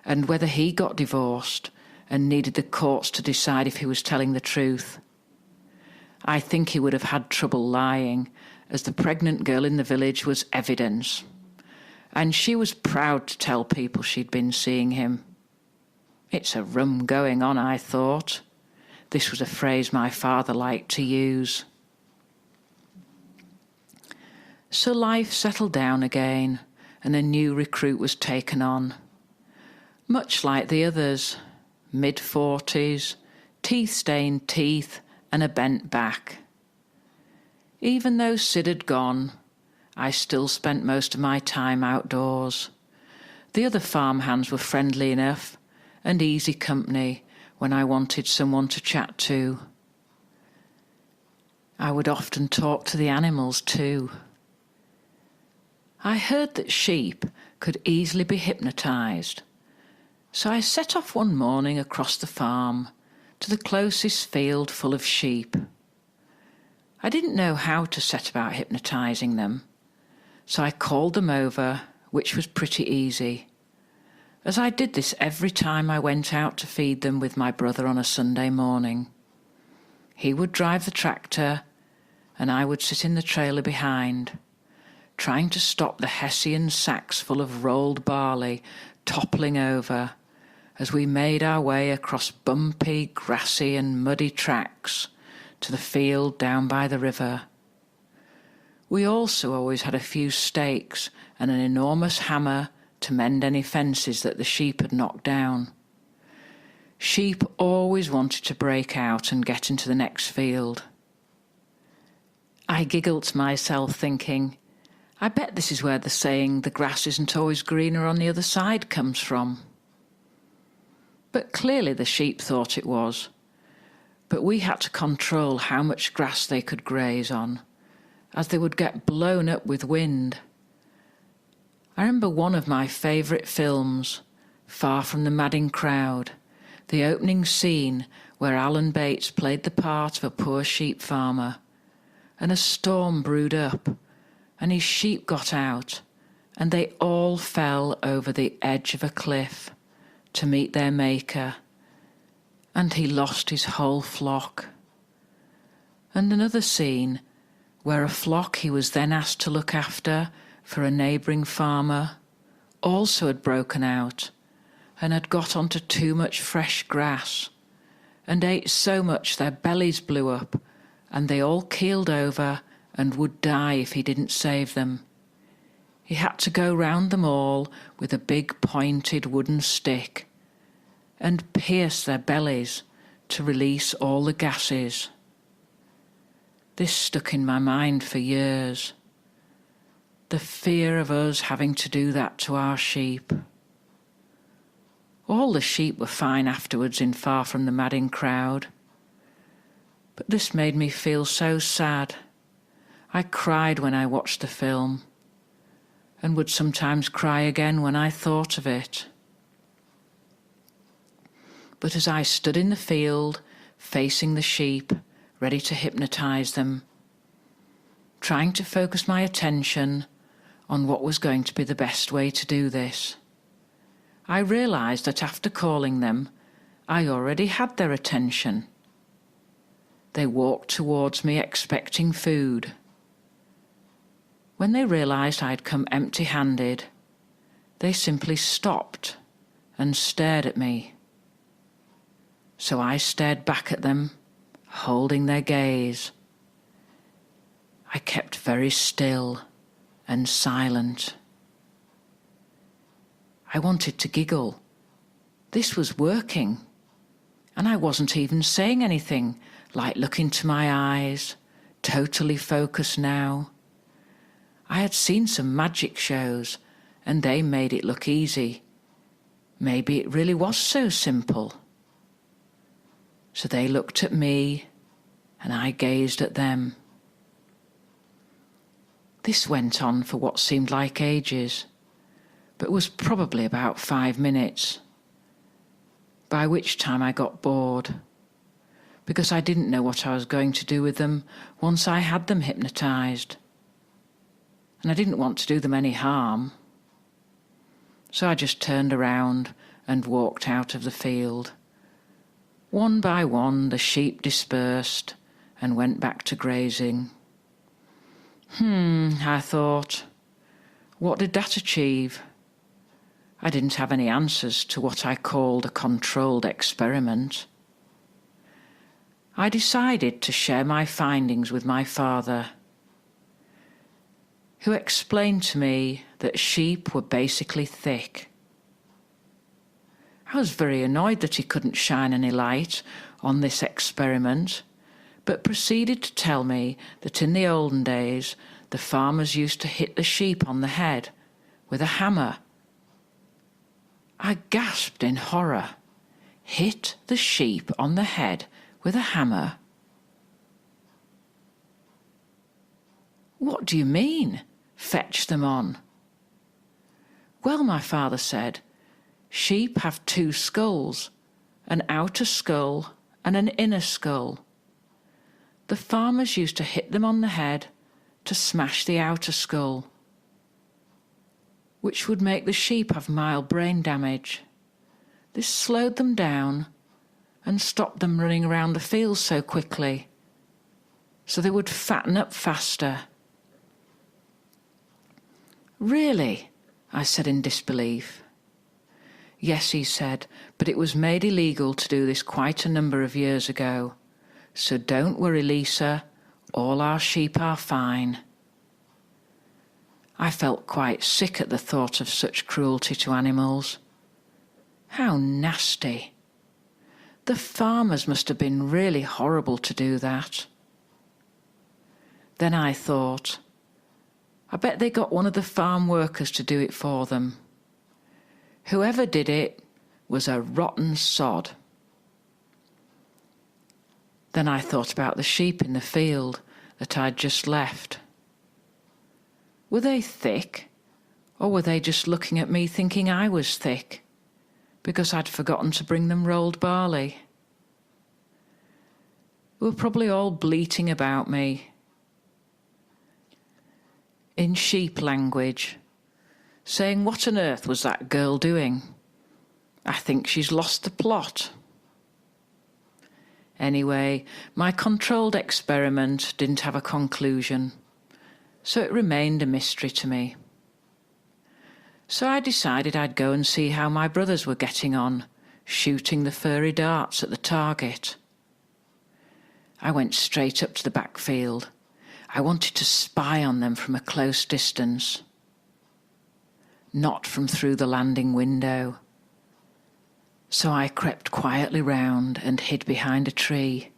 and whether he got divorced and needed the courts to decide if he was telling the truth. I think he would have had trouble lying, as the pregnant girl in the village was evidence, and she was proud to tell people she'd been seeing him. It's a rum going on, I thought. This was a phrase my father liked to use. So life settled down again, and a new recruit was taken on. Much like the others, mid-40s, teeth-stained teeth, and a bent back. Even though Sid had gone, I still spent most of my time outdoors. The other farmhands were friendly enough and easy company when I wanted someone to chat to. I would often talk to the animals too. I heard that sheep could easily be hypnotised, so I set off one morning across the farm to the closest field full of sheep. I didn't know how to set about hypnotising them, so I called them over, which was pretty easy, as I did this every time I went out to feed them with my brother on a Sunday morning. He would drive the tractor, and I would sit in the trailer behind, trying to stop the Hessian sacks full of rolled barley toppling over as we made our way across bumpy, grassy and muddy tracks to the field down by the river. We also always had a few stakes and an enormous hammer to mend any fences that the sheep had knocked down. Sheep always wanted to break out and get into the next field. I giggled to myself, thinking, I bet this is where the saying, the grass isn't always greener on the other side, comes from. But clearly the sheep thought it was. But we had to control how much grass they could graze on, as they would get blown up with wind. I remember one of my favourite films, Far from the Madding Crowd, the opening scene where Alan Bates played the part of a poor sheep farmer, and a storm brewed up, and his sheep got out, and they all fell over the edge of a cliff to meet their maker, and he lost his whole flock. And another scene where a flock he was then asked to look after for a neighbouring farmer also had broken out and had got onto too much fresh grass and ate so much their bellies blew up and they all keeled over and would die if he didn't save them. He had to go round them all with a big pointed wooden stick and pierce their bellies to release all the gases. This stuck in my mind for years. The fear of us having to do that to our sheep. All the sheep were fine afterwards in Far From the Madding crowd. But this made me feel so sad. I cried when I watched the film, and would sometimes cry again when I thought of it. But as I stood in the field, facing the sheep, ready to hypnotise them, trying to focus my attention on what was going to be the best way to do this, I realised that after calling them, I already had their attention. They walked towards me expecting food. When they realised I'd come empty-handed, they simply stopped and stared at me. So I stared back at them, holding their gaze. I kept very still and silent. I wanted to giggle. This was working, and I wasn't even saying anything, like look into my eyes, totally focused now. I had seen some magic shows, and they made it look easy. Maybe it really was so simple. So they looked at me, and I gazed at them. This went on for what seemed like ages, but was probably about 5 minutes, by which time I got bored, because I didn't know what I was going to do with them once I had them hypnotised, and I didn't want to do them any harm. So I just turned around and walked out of the field. One by one the sheep dispersed and went back to grazing. I thought, what did that achieve? I didn't have any answers to what I called a controlled experiment. I decided to share my findings with my father, who explained to me that sheep were basically thick. I was very annoyed that he couldn't shine any light on this experiment, but proceeded to tell me that in the olden days the farmers used to hit the sheep on the head with a hammer. I gasped in horror. Hit the sheep on the head with a hammer? What do you mean, fetch them on? Well, my father said, sheep have 2 skulls, an outer skull and an inner skull. The farmers used to hit them on the head to smash the outer skull, which would make the sheep have mild brain damage. This slowed them down and stopped them running around the fields so quickly, so they would fatten up faster. Really? I said in disbelief. Yes, he said, but it was made illegal to do this quite a number of years ago. So don't worry, Lisa, all our sheep are fine. I felt quite sick at the thought of such cruelty to animals. How nasty. The farmers must have been really horrible to do that. Then I thought, I bet they got one of the farm workers to do it for them. Whoever did it was a rotten sod. Then I thought about the sheep in the field that I'd just left. Were they thick, or were they just looking at me thinking I was thick, because I'd forgotten to bring them rolled barley? They were probably all bleating about me, in sheep language, saying, what on earth was that girl doing? I think she's lost the plot. Anyway, my controlled experiment didn't have a conclusion, so it remained a mystery to me. So I decided I'd go and see how my brothers were getting on, shooting the furry darts at the target. I went straight up to the backfield. I wanted to spy on them from a close distance, not from through the landing window. So I crept quietly round and hid behind a tree.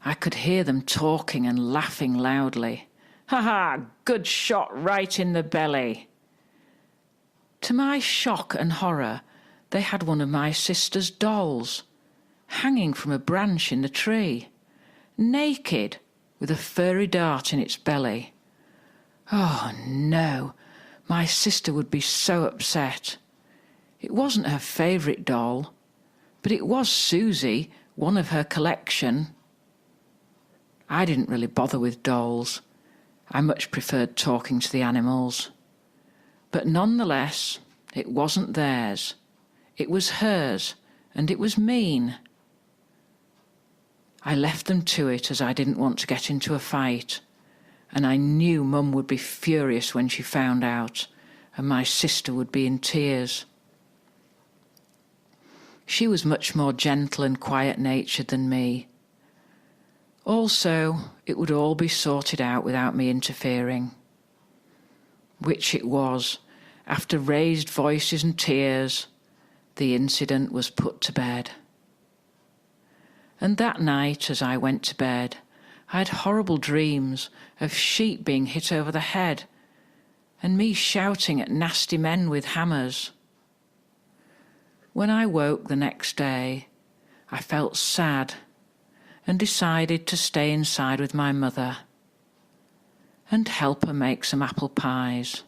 I could hear them talking and laughing loudly, Ha ha! Good shot right in the belly. To my shock and horror, they had one of my sister's dolls, hanging from a branch in the tree, naked, with a furry dart in its belly. Oh no, my sister would be so upset. It wasn't her favourite doll, but it was Susie, one of her collection. I didn't really bother with dolls. I much preferred talking to the animals. But nonetheless, it wasn't theirs. It was hers, and it was mean. I left them to it as I didn't want to get into a fight, and I knew Mum would be furious when she found out, and my sister would be in tears. She was much more gentle and quiet-natured than me. Also, it would all be sorted out without me interfering. Which it was. After raised voices and tears, the incident was put to bed. And that night, as I went to bed, I had horrible dreams of sheep being hit over the head and me shouting at nasty men with hammers. When I woke the next day, I felt sad and decided to stay inside with my mother and help her make some apple pies.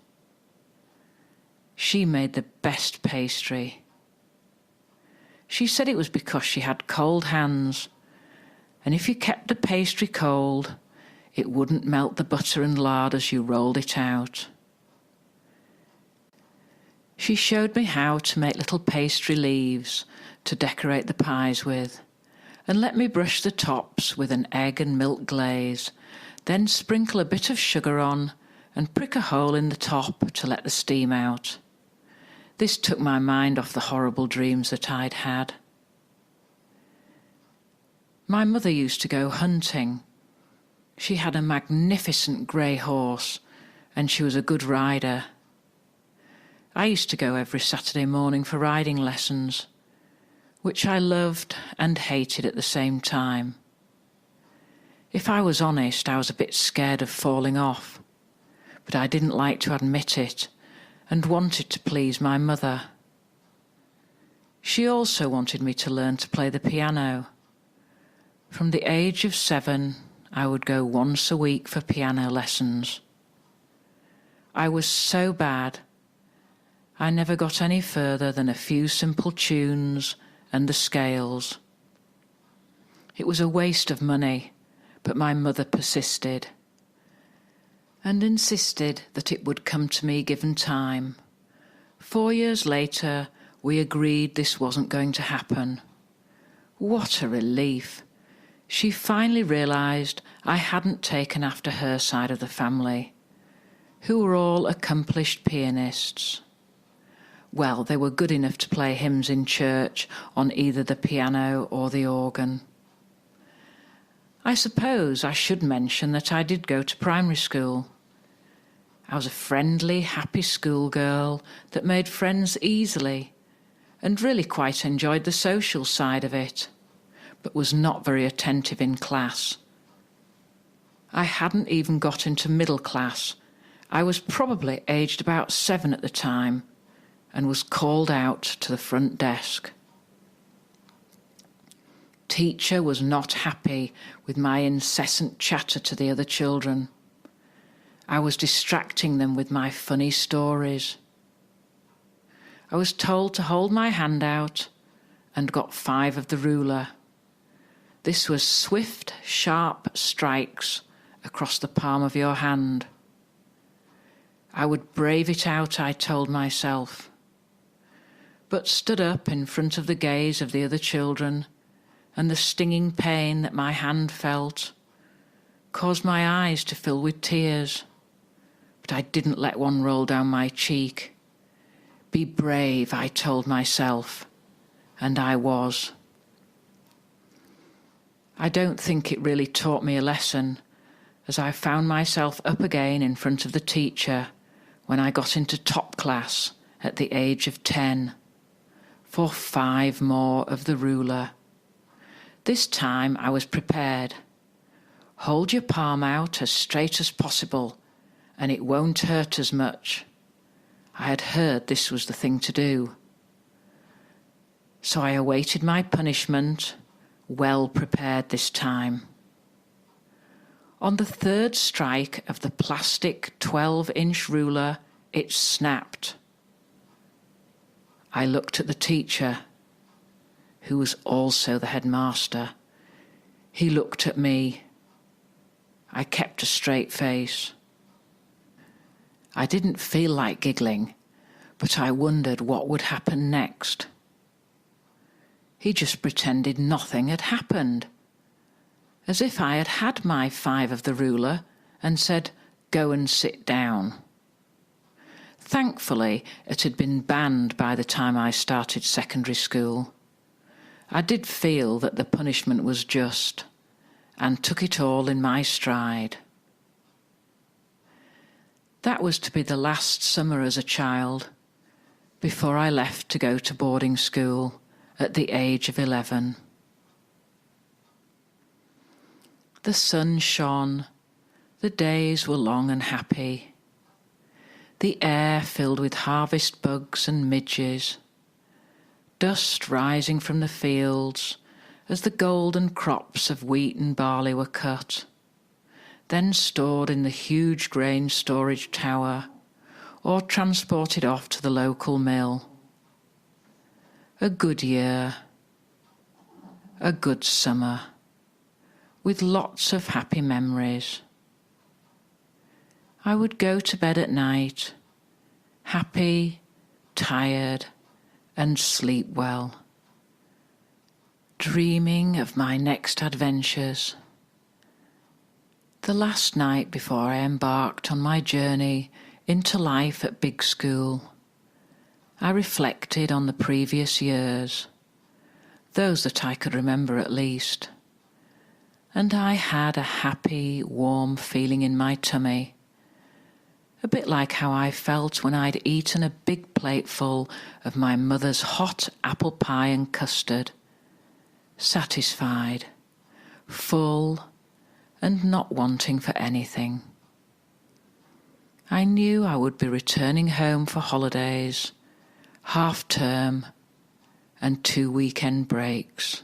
She made the best pastry. She said it was because she had cold hands, and if you kept the pastry cold, it wouldn't melt the butter and lard as you rolled it out. She showed me how to make little pastry leaves to decorate the pies with, and let me brush the tops with an egg and milk glaze, then sprinkle a bit of sugar on and prick a hole in the top to let the steam out. This took my mind off the horrible dreams that I'd had. My mother used to go hunting. She had a magnificent grey horse, and she was a good rider. I used to go every Saturday morning for riding lessons, which I loved and hated at the same time. If I was honest, I was a bit scared of falling off, but I didn't like to admit it and wanted to please my mother. She also wanted me to learn to play the piano. From the age of 7, I would go once a week for piano lessons. I was so bad, I never got any further than a few simple tunes and the scales. It was a waste of money, but my mother persisted and insisted that it would come to me given time. 4 years later, we agreed this wasn't going to happen. What a relief! She finally realised I hadn't taken after her side of the family, who were all accomplished pianists. Well, they were good enough to play hymns in church on either the piano or the organ. I suppose I should mention that I did go to primary school. I was a friendly, happy schoolgirl that made friends easily and really quite enjoyed the social side of it, but was not very attentive in class. I hadn't even got into middle class. I was probably aged about 7 at the time and was called out to the front desk. Teacher was not happy with my incessant chatter to the other children. I was distracting them with my funny stories. I was told to hold my hand out and got 5 of the ruler. This was swift, sharp strikes across the palm of your hand. I would brave it out, I told myself, but stood up in front of the gaze of the other children, and the stinging pain that my hand felt caused my eyes to fill with tears, but I didn't let one roll down my cheek. Be brave, I told myself, and I was. I don't think it really taught me a lesson, as I found myself up again in front of the teacher when I got into top class at the age of 10, for 5 more of the ruler. This time I was prepared. Hold your palm out as straight as possible, and it won't hurt as much. I had heard this was the thing to do. So I awaited my punishment, well prepared this time. On the third strike of the plastic 12-inch ruler, it snapped. I looked at the teacher, who was also the headmaster. He looked at me. I kept a straight face. I didn't feel like giggling, but I wondered what would happen next. He just pretended nothing had happened, as if I had had my 5 of the ruler and said, "Go and sit down." Thankfully, it had been banned by the time I started secondary school. I did feel that the punishment was just, and took it all in my stride. That was to be the last summer as a child, before I left to go to boarding school at the age of 11. The sun shone, the days were long and happy. The air filled with harvest bugs and midges, dust rising from the fields as the golden crops of wheat and barley were cut, then stored in the huge grain storage tower or transported off to the local mill. A good year, a good summer, with lots of happy memories. I would go to bed at night, happy, tired, and sleep well, dreaming of my next adventures. The last night before I embarked on my journey into life at big school, I reflected on the previous years, those that I could remember at least, and I had a happy, warm feeling in my tummy, a bit like how I felt when I'd eaten a big plateful of my mother's hot apple pie and custard, satisfied, full, and not wanting for anything. I knew I would be returning home for holidays, half-term, and 2 weekend breaks.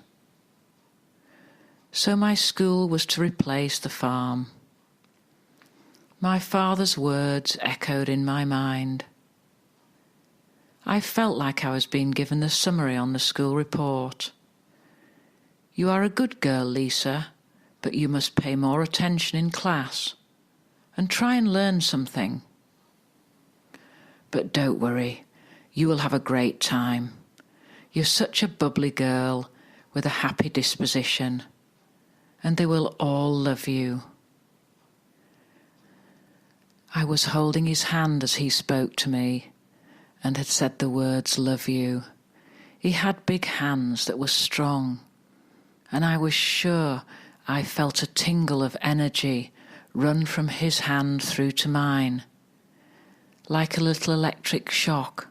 So my school was to replace the farm. My father's words echoed in my mind. I felt like I was being given the summary on the school report. "You are a good girl, Lisa, but you must pay more attention in class and try and learn something. But don't worry, you will have a great time. You're such a bubbly girl with a happy disposition, and they will all love you." I was holding his hand as he spoke to me and had said the words "love you." He had big hands that were strong, and I was sure I felt a tingle of energy run from his hand through to mine, like a little electric shock.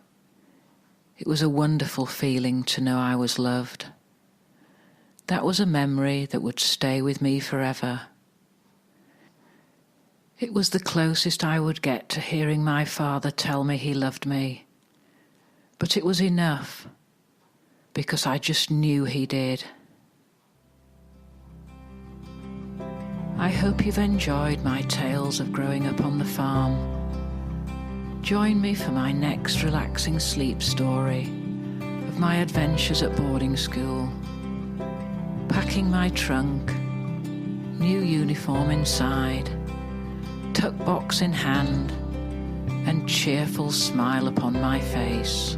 It was a wonderful feeling to know I was loved. That was a memory that would stay with me forever. It was the closest I would get to hearing my father tell me he loved me. But it was enough, because I just knew he did. I hope you've enjoyed my tales of growing up on the farm. Join me for my next relaxing sleep story of my adventures at boarding school, packing my trunk, new uniform inside, tuck box in hand, and cheerful smile upon my face.